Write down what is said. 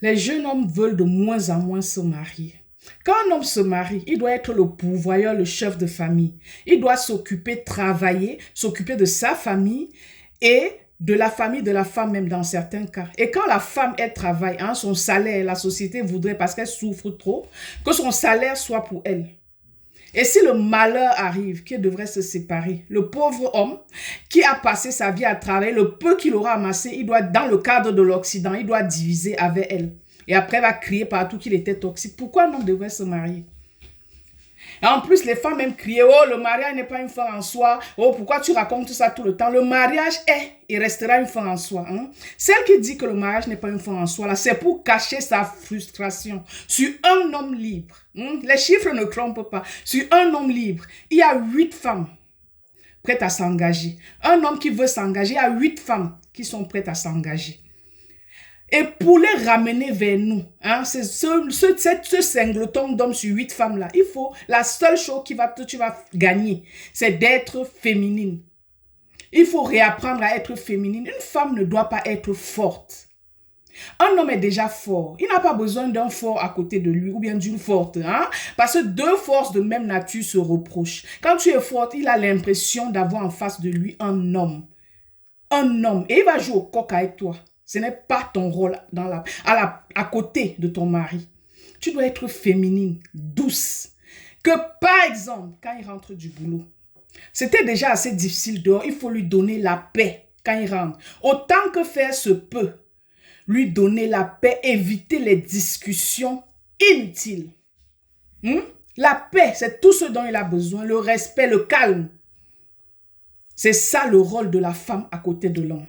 Les jeunes hommes veulent de moins en moins se marier. Quand un homme se marie, il doit être le pourvoyeur, le chef de famille. Il doit s'occuper, travailler, s'occuper de sa famille et de la famille de la femme même dans certains cas. Et quand la femme, elle travaille, hein, son salaire, la société voudrait, parce qu'elle souffre trop, que son salaire soit pour elle. Et si le malheur arrive, qu'il devrait se séparer, le pauvre homme qui a passé sa vie à travailler, le peu qu'il aura amassé, il doit, dans le cadre de l'Occident, il doit diviser avec elle. Et après, il va crier partout qu'il était toxique. Pourquoi un homme devrait se marier? Et en plus, les femmes même criaient, oh, le mariage n'est pas une fin en soi. Oh, pourquoi tu racontes tout ça tout le temps? Le mariage est et restera une fin en soi. Hein? Celle qui dit que le mariage n'est pas une fin en soi, là, c'est pour cacher sa frustration sur un homme libre. Hein? Les chiffres ne trompent pas. Sur un homme libre, il y a 8 femmes prêtes à s'engager. Un homme qui veut s'engager, il y a 8 femmes qui sont prêtes à s'engager. Et pour les ramener vers nous, hein, ce singleton d'hommes sur 8 femmes-là, il faut, la seule chose que tu vas gagner, c'est d'être féminine. Il faut réapprendre à être féminine. Une femme ne doit pas être forte. Un homme est déjà fort. Il n'a pas besoin d'un fort à côté de lui ou bien d'une forte. Hein? Parce que deux forces de même nature se reprochent. Quand tu es forte, il a l'impression d'avoir en face de lui un homme. Un homme. Et il va jouer au coq avec toi. Ce n'est pas ton rôle à côté de ton mari. Tu dois être féminine, douce. Que par exemple, quand il rentre du boulot, c'était déjà assez difficile dehors, il faut lui donner la paix quand il rentre. Autant que faire se peut, lui donner la paix, éviter les discussions inutiles. La paix, c'est tout ce dont il a besoin, le respect, le calme. C'est ça le rôle de la femme à côté de l'homme.